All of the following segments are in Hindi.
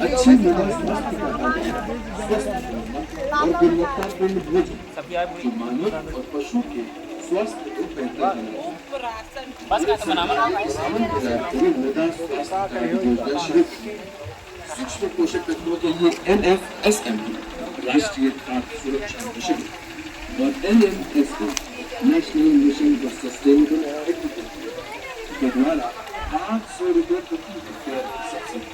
अच्छी मृदा स्वास्थ्य का आधार स्वस्थ और गुणवत्तापूर्ण भोजन जो मानव और पशु के स्वास्थ्य को बेहतर बनाता है। मृदा स्वास्थ्य योजना शुरू की। सूक्ष्म पोषक तत्वों के लिए NFSM राष्ट्रीय खाद्य सुरक्षा मिशन और NMSA national mission for sustainable agriculture के द्वारा 500 रुपये प्रति हेक्टेयर सब्सिडी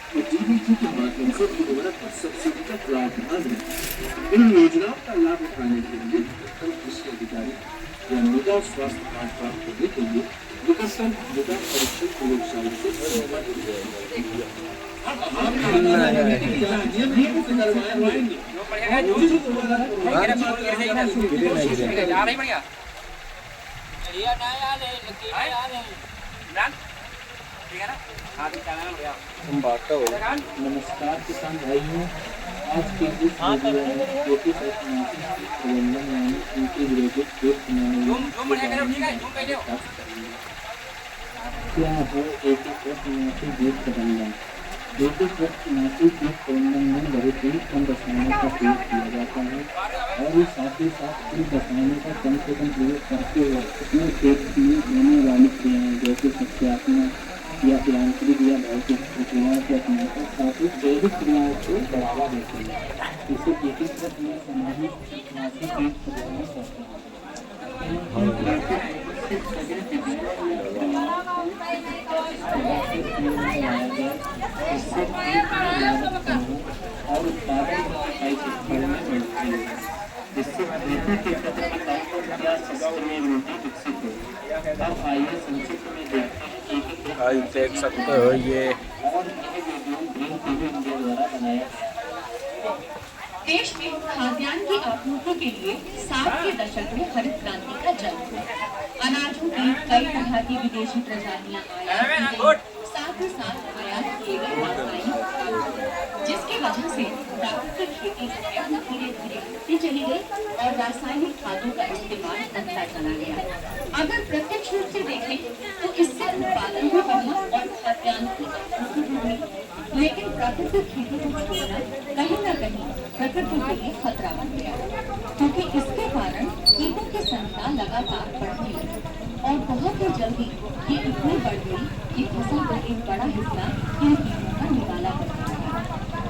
और DBT के माध्यम से उर्वरक सब्सिडी का प्रावधान है। इन योजनाओं का लाभ उठाने के लिए निकटतम कृषि अधिकारी या मृदा स्वास्थ्य कार्ड प्राप्त करने के लिए निकटतम मृदा परीक्षण प्रयोगशाला से संपर्क करें। नमस्कार किसान भाइयों, आज के इस प्रबंधन क्या है एकीकृत कीट प्रबंधन। एकीकृत कीट प्रबंधन में बहुत ही कम रसायनों का प्रयोग किया जाता है और साथ ही साथ इन रसायनों का कम से कम प्रयोग करते हुए अपने खेत में होने वाली क्रियाएं जैसे सस्यात्मक या यांत्रिक या भौतिक प्रक्रियाओं के अपनाकर साथ ही जैविक क्रियाओं को बढ़ावा देते हैं। इसे एकीकृत में समाहित कीट प्रबंधन कहते हैं। और उत्पादन जिससे खेती के प्रति विकसित हो। अब आइए संक्षिप्त में देखते हैं। आज देख सकते हो ये देश में खाद्यान्न की आपूर्ति के लिए 60 के दशक में हरित क्रांति का जन्म हुआ। अनाजों की कई तरह की विदेशी प्रजातियां आयात की गईं, साथ ही साथ आयात किए गए रासायनिक खाद, जिसकी वजह से प्राकृतिक खेती धीरे धीरे घटती चली गई और रासायनिक खादों का इस्तेमाल बढ़ता चला गया। अगर प्रत्यक्ष रूप से देखें तो इससे उत्पादन भी बढ़ा और खाद्यान्न की आपूर्ति भी हुई, लेकिन प्राकृतिक खेती को छोड़ना कहीं न कहीं प्रकृति के लिए खतरा बन गया, क्योंकि इसके कारण कीटों की संख्या लगातार बढ़ने लगी और बहुत ही जल्दी ये इतनी बढ़ गई कि फसल का एक बड़ा हिस्सा इन कीटों का निकाला कर दिया।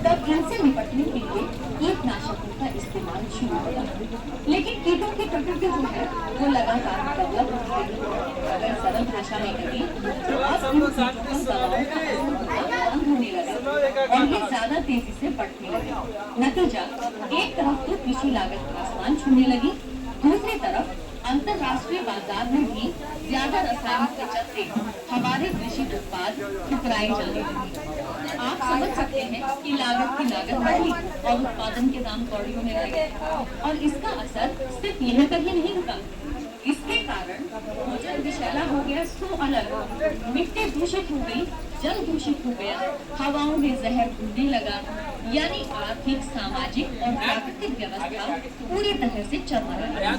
तब इनसे निपटने के लिए कीटनाशकों का इस्तेमाल शुरू हुआ, लेकिन कीटों की प्रकृति जो है वो लगातार डेवलप होती गई। अगर सरल भाषा में कहें तो अब इन कीटों पर दवाओं का बंद होने लगा और ये ज्यादा तेजी से बढ़ने लगे। नतीजा, एक तरफ तो कृषि लागत आसमान छूने लगी, दूसरी तरफ अंतरराष्ट्रीय बाजार में भी ज्यादा रसायनों के चलते हमारे कृषि उत्पाद ठुकराए जाने लगे। आप समझ सकते हैं कि लागत बढ़ी और उत्पादन के दाम कौड़ियों में रह गए और इसका असर सिर्फ यहीं पर ही नहीं रुका। इसके कारण भोजन विषैला हो गया, सो अलग मिट्टी दूषित हो गई, जल दूषित हो गया, हवाओं में जहर घुलने लगा, यानी आर्थिक, सामाजिक और प्राकृतिक व्यवस्था पूरी तरह से चरमरा गई।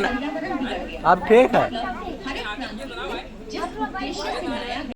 पर्यावरण बिगड़ गया। आप ठीक है। हरित क्रांति जिस उद्देश्य से लाया